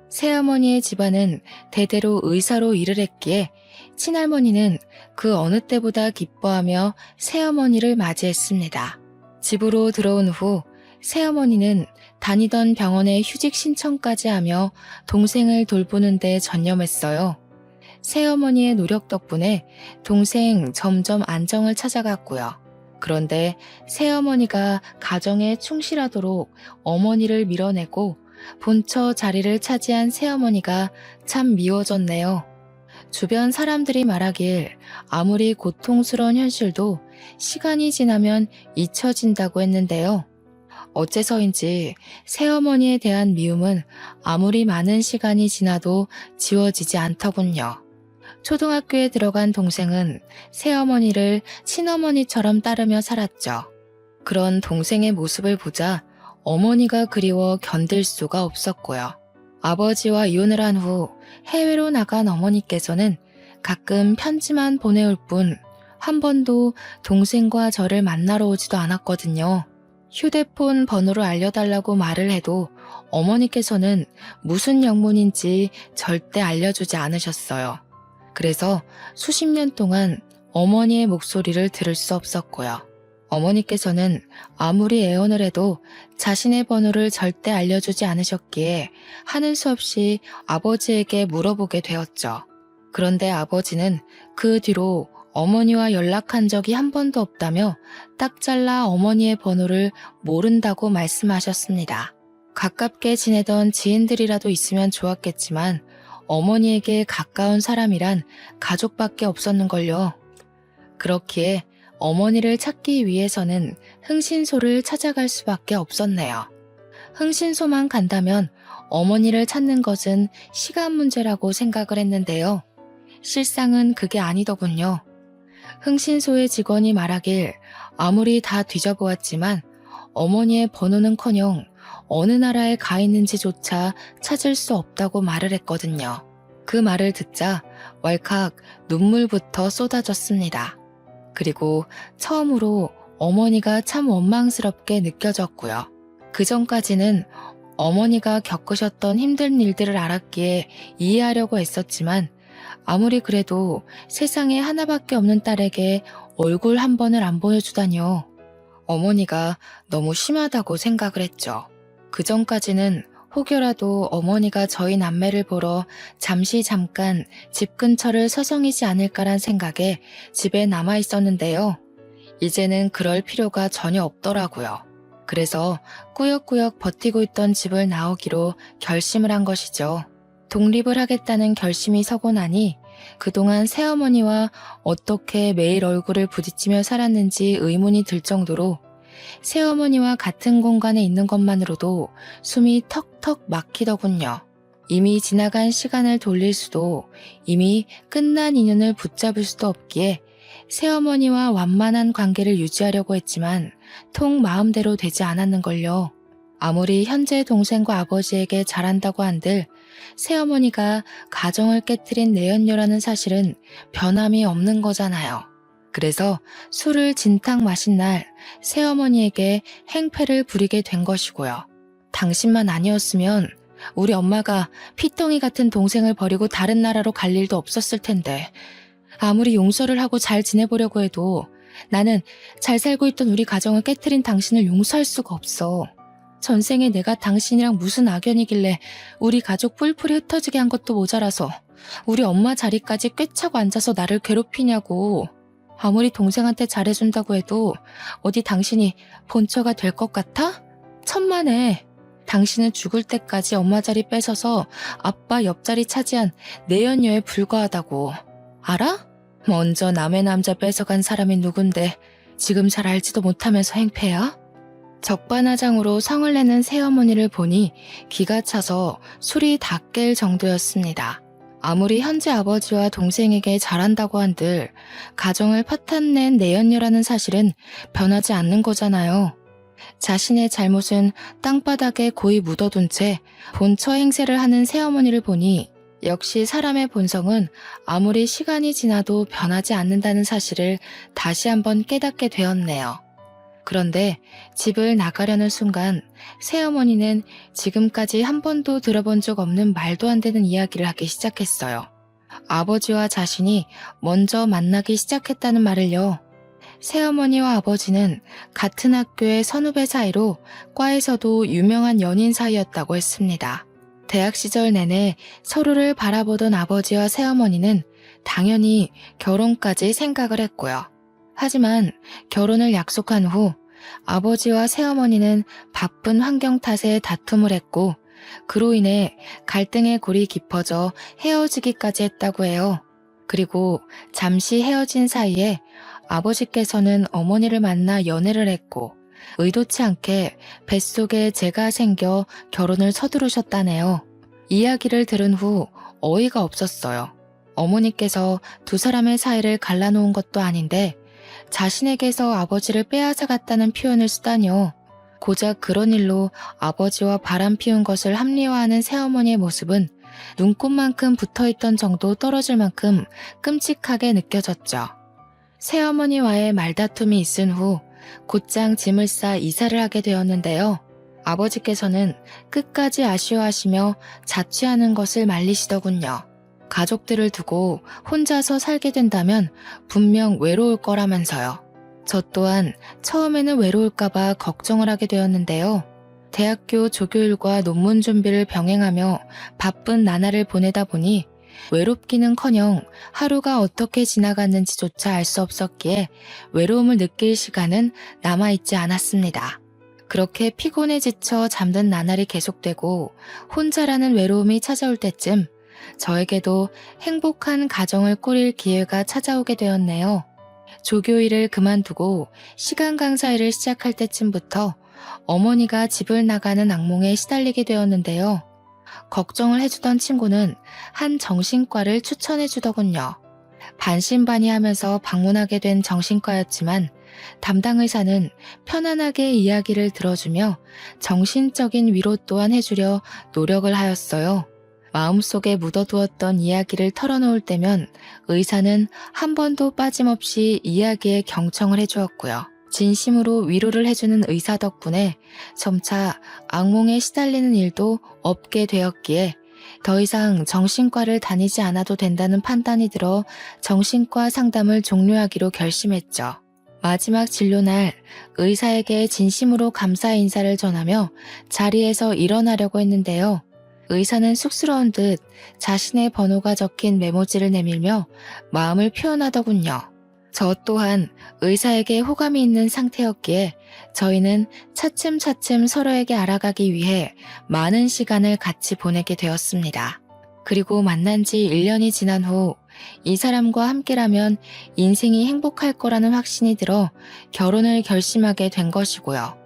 A: 새어머니의 집안은 대대로 의사로 일을 했기에 친할머니는 그 어느 때보다 기뻐하며 새어머니를 맞이했습니다. 집으로 들어온 후 새어머니는 다니던 병원에 휴직 신청까지 하며 동생을 돌보는 데 전념했어요. 새어머니의 노력 덕분에 동생 점점 안정을 찾아갔고요. 그런데 새어머니가 가정에 충실하도록 어머니를 밀어내고 본처 자리를 차지한 새어머니가 참 미워졌네요. 주변 사람들이 말하길 아무리 고통스러운 현실도 시간이 지나면 잊혀진다고 했는데요. 어째서인지 새어머니에 대한 미움은 아무리 많은 시간이 지나도 지워지지 않더군요. 초등학교에 들어간 동생은 새어머니를 친어머니처럼 따르며 살았죠. 그런 동생의 모습을 보자 어머니가 그리워 견딜 수가 없었고요. 아버지와 이혼을 한 후 해외로 나간 어머니께서는 가끔 편지만 보내올 뿐 한 번도 동생과 저를 만나러 오지도 않았거든요. 휴대폰 번호를 알려달라고 말을 해도 어머니께서는 무슨 영문인지 절대 알려주지 않으셨어요. 그래서 수십 년 동안 어머니의 목소리를 들을 수 없었고요. 어머니께서는 아무리 애원을 해도 자신의 번호를 절대 알려주지 않으셨기에 하는 수 없이 아버지에게 물어보게 되었죠. 그런데 아버지는 그 뒤로 어머니와 연락한 적이 한 번도 없다며 딱 잘라 어머니의 번호를 모른다고 말씀하셨습니다. 가깝게 지내던 지인들이라도 있으면 좋았겠지만 어머니에게 가까운 사람이란 가족밖에 없었는걸요. 그렇기에 어머니를 찾기 위해서는 흥신소를 찾아갈 수밖에 없었네요. 흥신소만 간다면 어머니를 찾는 것은 시간 문제라고 생각을 했는데요. 실상은 그게 아니더군요. 흥신소의 직원이 말하길 아무리 다 뒤져보았지만 어머니의 번호는커녕 어느 나라에 가 있는지조차 찾을 수 없다고 말을 했거든요. 그 말을 듣자 왈칵 눈물부터 쏟아졌습니다. 그리고 처음으로 어머니가 참 원망스럽게 느껴졌고요. 그 전까지는 어머니가 겪으셨던 힘든 일들을 알았기에 이해하려고 했었지만 아무리 그래도 세상에 하나밖에 없는 딸에게 얼굴 한 번을 안 보여주다니요. 어머니가 너무 심하다고 생각을 했죠. 그 전까지는 혹여라도 어머니가 저희 남매를 보러 잠깐 집 근처를 서성이지 않을까란 생각에 집에 남아 있었는데요. 이제는 그럴 필요가 전혀 없더라고요. 그래서 꾸역꾸역 버티고 있던 집을 나오기로 결심을 한 것이죠. 독립을 하겠다는 결심이 서고 나니 그동안 새어머니와 어떻게 매일 얼굴을 부딪히며 살았는지 의문이 들 정도로 새어머니와 같은 공간에 있는 것만으로도 숨이 턱턱 막히더군요. 이미 지나간 시간을 돌릴 수도 이미 끝난 인연을 붙잡을 수도 없기에 새어머니와 완만한 관계를 유지하려고 했지만 통 마음대로 되지 않았는걸요. 아무리 현재 동생과 아버지에게 잘한다고 한들 새어머니가 가정을 깨뜨린 내연녀라는 사실은 변함이 없는 거잖아요. 그래서 술을 진탕 마신 날 새어머니에게 행패를 부리게 된 것이고요. 당신만 아니었으면 우리 엄마가 피덩이 같은 동생을 버리고 다른 나라로 갈 일도 없었을 텐데 아무리 용서를 하고 잘 지내보려고 해도 나는 잘 살고 있던 우리 가정을 깨뜨린 당신을 용서할 수가 없어. 전생에 내가 당신이랑 무슨 악연이길래 우리 가족 뿔뿔이 흩어지게 한 것도 모자라서 우리 엄마 자리까지 꿰차고 앉아서 나를 괴롭히냐고. 아무리 동생한테 잘해준다고 해도 어디 당신이 본처가 될 것 같아? 천만에. 당신은 죽을 때까지 엄마 자리 뺏어서 아빠 옆자리 차지한 내연녀에 불과하다고. 알아? 먼저 남의 남자 뺏어간 사람이 누군데 지금 잘 알지도 못하면서 행패야? 적반하장으로 성을 내는 새어머니를 보니 기가 차서 술이 다 깰 정도였습니다. 아무리 현재 아버지와 동생에게 잘한다고 한들 가정을 파탄낸 내연녀라는 사실은 변하지 않는 거잖아요. 자신의 잘못은 땅바닥에 고이 묻어둔 채 본처 행세를 하는 새어머니를 보니 역시 사람의 본성은 아무리 시간이 지나도 변하지 않는다는 사실을 다시 한번 깨닫게 되었네요. 그런데 집을 나가려는 순간 새어머니는 지금까지 한 번도 들어본 적 없는 말도 안 되는 이야기를 하기 시작했어요. 아버지와 자신이 먼저 만나기 시작했다는 말을요. 새어머니와 아버지는 같은 학교의 선후배 사이로 과에서도 유명한 연인 사이였다고 했습니다. 대학 시절 내내 서로를 바라보던 아버지와 새어머니는 당연히 결혼까지 생각을 했고요. 하지만 결혼을 약속한 후 아버지와 새어머니는 바쁜 환경 탓에 다툼을 했고 그로 인해 갈등의 골이 깊어져 헤어지기까지 했다고 해요. 그리고 잠시 헤어진 사이에 아버지께서는 어머니를 만나 연애를 했고 의도치 않게 뱃속에 재가 생겨 결혼을 서두르셨다네요. 이야기를 들은 후 어이가 없었어요. 어머니께서 두 사람의 사이를 갈라놓은 것도 아닌데 자신에게서 아버지를 빼앗아갔다는 표현을 쓰다니요. 고작 그런 일로 아버지와 바람 피운 것을 합리화하는 새어머니의 모습은 눈곱만큼 붙어있던 정도 떨어질 만큼 끔찍하게 느껴졌죠. 새어머니와의 말다툼이 있은 후 곧장 짐을 싸 이사를 하게 되었는데요. 아버지께서는 끝까지 아쉬워하시며 자취하는 것을 말리시더군요. 가족들을 두고 혼자서 살게 된다면 분명 외로울 거라면서요. 저 또한 처음에는 외로울까봐 걱정을 하게 되었는데요. 대학교 조교일과 논문 준비를 병행하며 바쁜 나날을 보내다 보니 외롭기는커녕 하루가 어떻게 지나갔는지조차 알 수 없었기에 외로움을 느낄 시간은 남아있지 않았습니다. 그렇게 피곤해 지쳐 잠든 나날이 계속되고 혼자라는 외로움이 찾아올 때쯤 저에게도 행복한 가정을 꾸릴 기회가 찾아오게 되었네요. 조교 일을 그만두고 시간 강사 일을 시작할 때쯤부터 어머니가 집을 나가는 악몽에 시달리게 되었는데요. 걱정을 해주던 친구는 한 정신과를 추천해 주더군요. 반신반의하면서 방문하게 된 정신과였지만 담당 의사는 편안하게 이야기를 들어주며 정신적인 위로 또한 해주려 노력을 하였어요. 마음속에 묻어두었던 이야기를 털어놓을 때면 의사는 한 번도 빠짐없이 이야기에 경청을 해주었고요. 진심으로 위로를 해주는 의사 덕분에 점차 악몽에 시달리는 일도 없게 되었기에 더 이상 정신과를 다니지 않아도 된다는 판단이 들어 정신과 상담을 종료하기로 결심했죠. 마지막 진료날 의사에게 진심으로 감사의 인사를 전하며 자리에서 일어나려고 했는데요. 의사는 쑥스러운 듯 자신의 번호가 적힌 메모지를 내밀며 마음을 표현하더군요. 저 또한 의사에게 호감이 있는 상태였기에 저희는 차츰차츰 서로에게 알아가기 위해 많은 시간을 같이 보내게 되었습니다. 그리고 만난 지 1년이 지난 후 이 사람과 함께라면 인생이 행복할 거라는 확신이 들어 결혼을 결심하게 된 것이고요.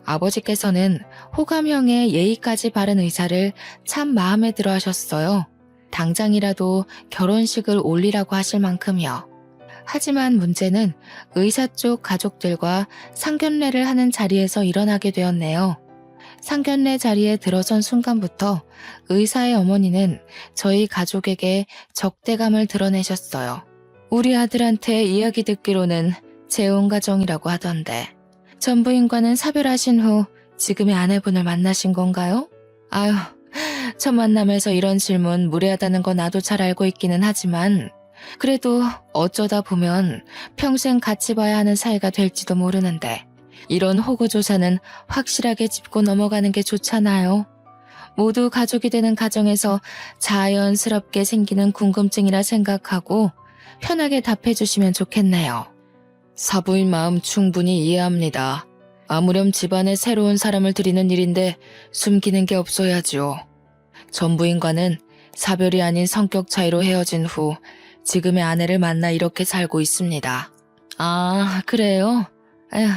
A: 아버지께서는 호감형의 예의까지 바른 의사를 참 마음에 들어 하셨어요. 당장이라도 결혼식을 올리라고 하실 만큼이요. 하지만 문제는 의사 쪽 가족들과 상견례를 하는 자리에서 일어나게 되었네요. 상견례 자리에 들어선 순간부터 의사의 어머니는 저희 가족에게 적대감을 드러내셨어요. 우리 아들한테 이야기 듣기로는 재혼 가정이라고 하던데 전부인과는 사별하신 후 지금의 아내분을 만나신 건가요? 아유, 첫 만남에서 이런 질문 무례하다는 건 나도 잘 알고 있기는 하지만 그래도 어쩌다 보면 평생 같이 봐야 하는 사이가 될지도 모르는데 이런 호구조사는 확실하게 짚고 넘어가는 게 좋잖아요. 모두 가족이 되는 가정에서 자연스럽게 생기는 궁금증이라 생각하고 편하게 답해 주시면 좋겠네요. 사부인 마음 충분히 이해합니다. 아무렴 집안에 새로운 사람을 들이는 일인데 숨기는 게 없어야죠. 전부인과는 사별이 아닌 성격 차이로 헤어진 후 지금의 아내를 만나 이렇게 살고 있습니다. 아, 그래요? 에휴,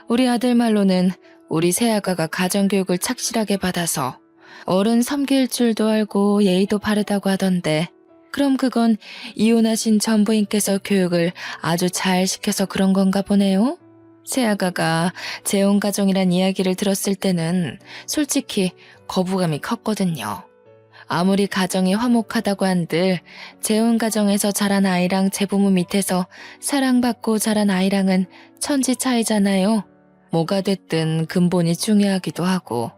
A: 우리 아들 말로는 우리 새아가가 가정교육을 착실하게 받아서 어른 섬길 줄도 알고 예의도 바르다고 하던데 그럼 그건 이혼하신 전부인께서 교육을 아주 잘 시켜서 그런 건가 보네요? 새아가가 재혼가정이란 이야기를 들었을 때는 솔직히 거부감이 컸거든요. 아무리 가정이 화목하다고 한들 재혼가정에서 자란 아이랑 재부모 밑에서 사랑받고 자란 아이랑은 천지 차이잖아요. 뭐가 됐든 근본이 중요하기도 하고.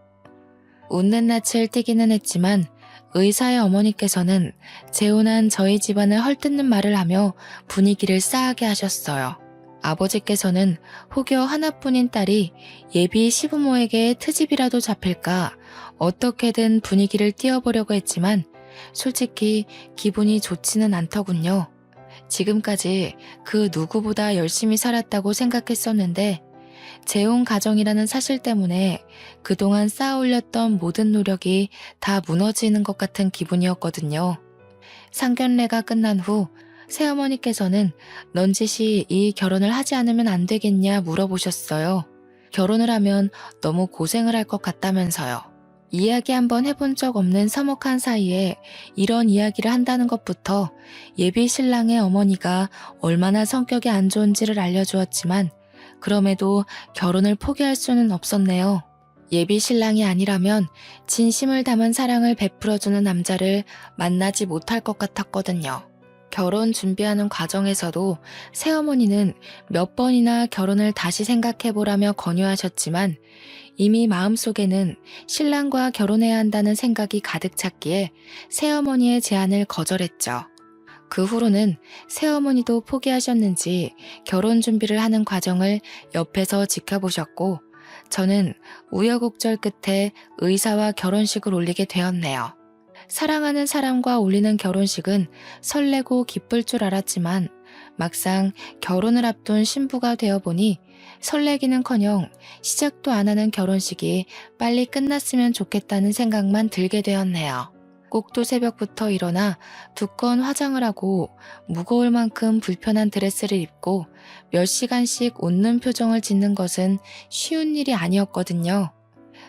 A: 웃는 낯을 띠기는 했지만 의사의 어머니께서는 재혼한 저희 집안을 헐뜯는 말을 하며 분위기를 싸하게 하셨어요. 아버지께서는 혹여 하나뿐인 딸이 예비 시부모에게 트집이라도 잡힐까 어떻게든 분위기를 띄워보려고 했지만 솔직히 기분이 좋지는 않더군요. 지금까지 그 누구보다 열심히 살았다고 생각했었는데 재혼 가정이라는 사실 때문에 그동안 쌓아 올렸던 모든 노력이 다 무너지는 것 같은 기분이었거든요. 상견례가 끝난 후 새어머니께서는 넌지시 이 결혼을 하지 않으면 안 되겠냐 물어보셨어요. 결혼을 하면 너무 고생을 할 것 같다면서요. 이야기 한번 해본 적 없는 서먹한 사이에 이런 이야기를 한다는 것부터 예비 신랑의 어머니가 얼마나 성격이 안 좋은지를 알려주었지만 그럼에도 결혼을 포기할 수는 없었네요. 예비 신랑이 아니라면 진심을 담은 사랑을 베풀어주는 남자를 만나지 못할 것 같았거든요. 결혼 준비하는 과정에서도 새어머니는 몇 번이나 결혼을 다시 생각해보라며 권유하셨지만 이미 마음속에는 신랑과 결혼해야 한다는 생각이 가득 찼기에 새어머니의 제안을 거절했죠. 그 후로는 새어머니도 포기하셨는지 결혼 준비를 하는 과정을 옆에서 지켜보셨고 저는 우여곡절 끝에 의사와 결혼식을 올리게 되었네요. 사랑하는 사람과 올리는 결혼식은 설레고 기쁠 줄 알았지만 막상 결혼을 앞둔 신부가 되어보니 설레기는커녕 시작도 안 하는 결혼식이 빨리 끝났으면 좋겠다는 생각만 들게 되었네요. 꼭두 새벽부터 일어나 두꺼운 화장을 하고 무거울 만큼 불편한 드레스를 입고 몇 시간씩 웃는 표정을 짓는 것은 쉬운 일이 아니었거든요.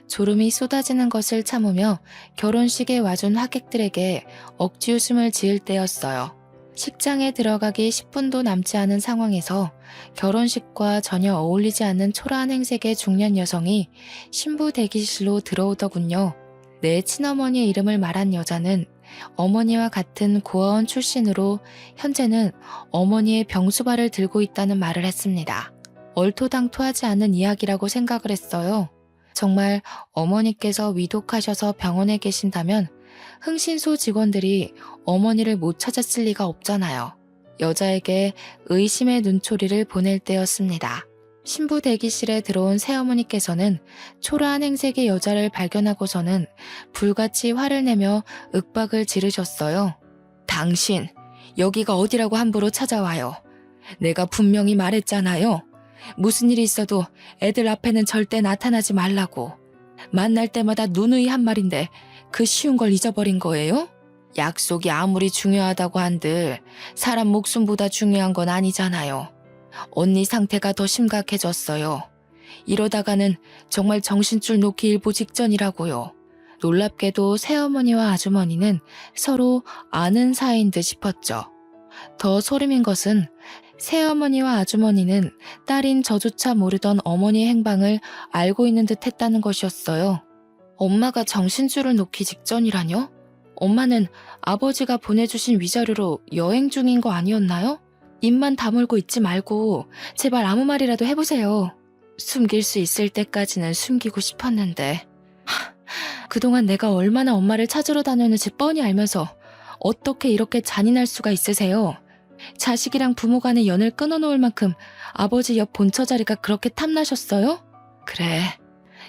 A: 졸음이 쏟아지는 것을 참으며 결혼식에 와준 하객들에게 억지 웃음을 지을 때였어요. 식장에 들어가기 10분도 남지 않은 상황에서 결혼식과 전혀 어울리지 않는 초라한 행색의 중년 여성이 신부 대기실로 들어오더군요. 내 친어머니의 이름을 말한 여자는 어머니와 같은 고아원 출신으로 현재는 어머니의 병수발을 들고 있다는 말을 했습니다. 얼토당토하지 않은 이야기라고 생각을 했어요. 정말 어머니께서 위독하셔서 병원에 계신다면 흥신소 직원들이 어머니를 못 찾았을 리가 없잖아요. 여자에게 의심의 눈초리를 보낼 때였습니다. 신부 대기실에 들어온 새어머니께서는 초라한 행색의 여자를 발견하고서는 불같이 화를 내며 윽박을 지르셨어요. 당신, 여기가 어디라고 함부로 찾아와요. 내가 분명히 말했잖아요. 무슨 일이 있어도 애들 앞에는 절대 나타나지 말라고. 만날 때마다 누누이 한 말인데 그 쉬운 걸 잊어버린 거예요? 약속이 아무리 중요하다고 한들 사람 목숨보다 중요한 건 아니잖아요. 언니 상태가 더 심각해졌어요. 이러다가는 정말 정신줄 놓기 일보 직전이라고요. 놀랍게도 새어머니와 아주머니는 서로 아는 사이인 듯 싶었죠. 더 소름인 것은 새어머니와 아주머니는 딸인 저조차 모르던 어머니의 행방을 알고 있는 듯 했다는 것이었어요. 엄마가 정신줄을 놓기 직전이라뇨? 엄마는 아버지가 보내주신 위자료로 여행 중인 거 아니었나요? 입만 다물고 있지 말고 제발 아무 말이라도 해보세요. 숨길 수 있을 때까지는 숨기고 싶었는데 그동안 내가 얼마나 엄마를 찾으러 다녔는지 뻔히 알면서 어떻게 이렇게 잔인할 수가 있으세요? 자식이랑 부모 간의 연을 끊어놓을 만큼 아버지 옆 본처 자리가 그렇게 탐나셨어요? 그래,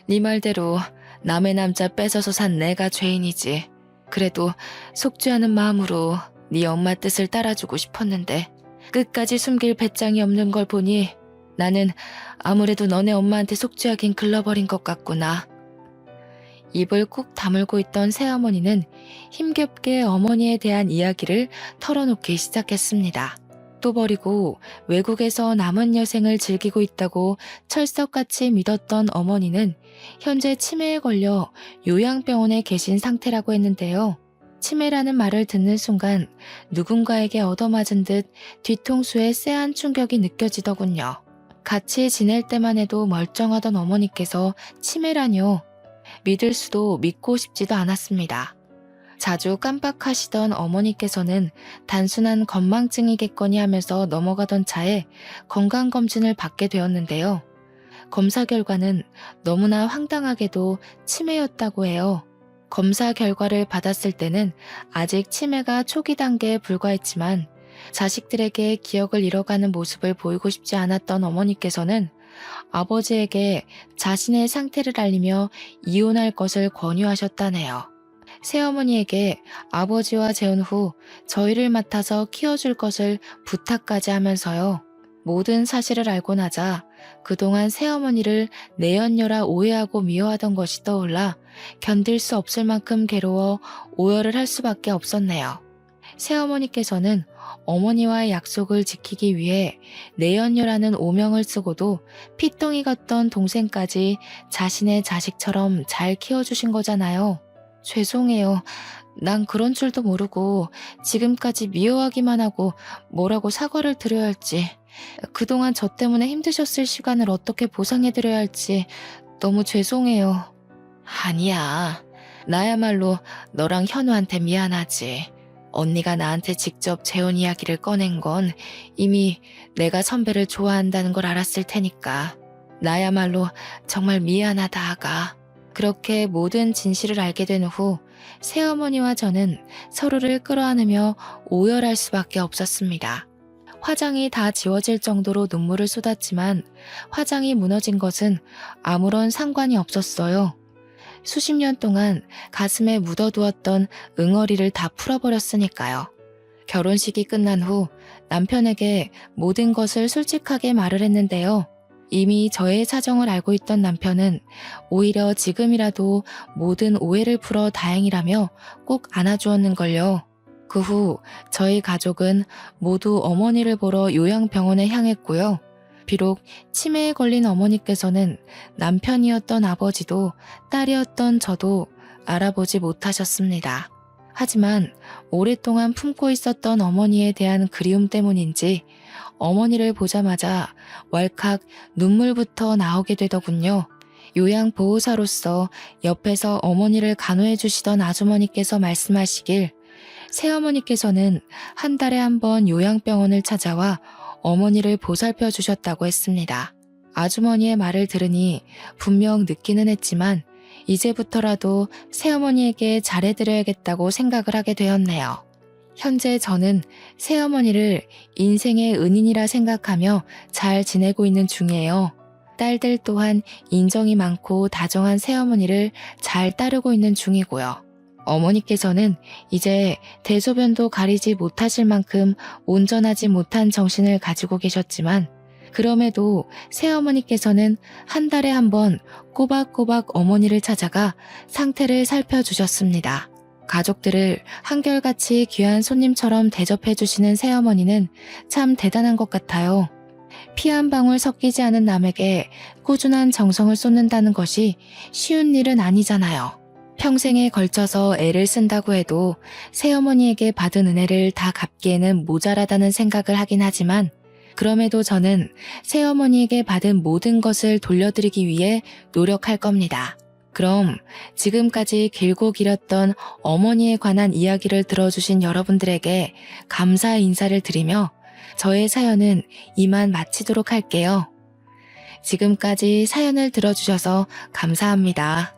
A: 네 말대로 남의 남자 뺏어서 산 내가 죄인이지. 그래도 속죄하는 마음으로 네 엄마 뜻을 따라주고 싶었는데 끝까지 숨길 배짱이 없는 걸 보니 나는 아무래도 너네 엄마한테 속죄하긴 글러버린 것 같구나. 입을 꾹 다물고 있던 새어머니는 힘겹게 어머니에 대한 이야기를 털어놓기 시작했습니다. 또 버리고 외국에서 남은 여생을 즐기고 있다고 철석같이 믿었던 어머니는 현재 치매에 걸려 요양병원에 계신 상태라고 했는데요. 치매라는 말을 듣는 순간 누군가에게 얻어맞은 듯 뒤통수에 쎄한 충격이 느껴지더군요. 같이 지낼 때만 해도 멀쩡하던 어머니께서 치매라뇨. 믿을 수도 믿고 싶지도 않았습니다. 자주 깜빡하시던 어머니께서는 단순한 건망증이겠거니 하면서 넘어가던 차에 건강검진을 받게 되었는데요. 검사 결과는 너무나 황당하게도 치매였다고 해요. 검사 결과를 받았을 때는 아직 치매가 초기 단계에 불과했지만 자식들에게 기억을 잃어가는 모습을 보이고 싶지 않았던 어머니께서는 아버지에게 자신의 상태를 알리며 이혼할 것을 권유하셨다네요. 새어머니에게 아버지와 재혼 후 저희를 맡아서 키워줄 것을 부탁까지 하면서요. 모든 사실을 알고 나자 그동안 새어머니를 내연녀라 오해하고 미워하던 것이 떠올라 견딜 수 없을 만큼 괴로워 오열을 할 수밖에 없었네요. 새어머니께서는 어머니와의 약속을 지키기 위해 내연녀라는 오명을 쓰고도 피덩이 같던 동생까지 자신의 자식처럼 잘 키워주신 거잖아요. 죄송해요. 난 그런 줄도 모르고 지금까지 미워하기만 하고 뭐라고 사과를 드려야 할지, 그동안 저 때문에 힘드셨을 시간을 어떻게 보상해드려야 할지 너무 죄송해요. 아니야. 나야말로 너랑 현우한테 미안하지. 언니가 나한테 직접 재혼 이야기를 꺼낸 건 이미 내가 선배를 좋아한다는 걸 알았을 테니까. 나야말로 정말 미안하다, 아가. 그렇게 모든 진실을 알게 된 후 새어머니와 저는 서로를 끌어안으며 오열할 수밖에 없었습니다. 화장이 다 지워질 정도로 눈물을 쏟았지만 화장이 무너진 것은 아무런 상관이 없었어요. 수십 년 동안 가슴에 묻어두었던 응어리를 다 풀어버렸으니까요. 결혼식이 끝난 후 남편에게 모든 것을 솔직하게 말을 했는데요. 이미 저의 사정을 알고 있던 남편은 오히려 지금이라도 모든 오해를 풀어 다행이라며 꼭 안아주었는걸요. 그 후 저희 가족은 모두 어머니를 보러 요양병원에 향했고요. 비록 치매에 걸린 어머니께서는 남편이었던 아버지도 딸이었던 저도 알아보지 못하셨습니다. 하지만 오랫동안 품고 있었던 어머니에 대한 그리움 때문인지 어머니를 보자마자 왈칵 눈물부터 나오게 되더군요. 요양보호사로서 옆에서 어머니를 간호해 주시던 아주머니께서 말씀하시길 새어머니께서는 한 달에 한 번 요양병원을 찾아와 어머니를 보살펴 주셨다고 했습니다. 아주머니의 말을 들으니 분명 늦기는 했지만 이제부터라도 새어머니에게 잘해드려야겠다고 생각을 하게 되었네요. 현재 저는 새어머니를 인생의 은인이라 생각하며 잘 지내고 있는 중이에요. 딸들 또한 인정이 많고 다정한 새어머니를 잘 따르고 있는 중이고요. 어머니께서는 이제 대소변도 가리지 못하실 만큼 온전하지 못한 정신을 가지고 계셨지만 그럼에도 새어머니께서는 한 달에 한 번 꼬박꼬박 어머니를 찾아가 상태를 살펴주셨습니다. 가족들을 한결같이 귀한 손님처럼 대접해주시는 새어머니는 참 대단한 것 같아요. 피 한 방울 섞이지 않은 남에게 꾸준한 정성을 쏟는다는 것이 쉬운 일은 아니잖아요. 평생에 걸쳐서 애를 쓴다고 해도 새어머니에게 받은 은혜를 다 갚기에는 모자라다는 생각을 하긴 하지만 그럼에도 저는 새어머니에게 받은 모든 것을 돌려드리기 위해 노력할 겁니다. 그럼 지금까지 길고 길었던 어머니에 관한 이야기를 들어주신 여러분들에게 감사 인사를 드리며 저의 사연은 이만 마치도록 할게요. 지금까지 사연을 들어주셔서 감사합니다.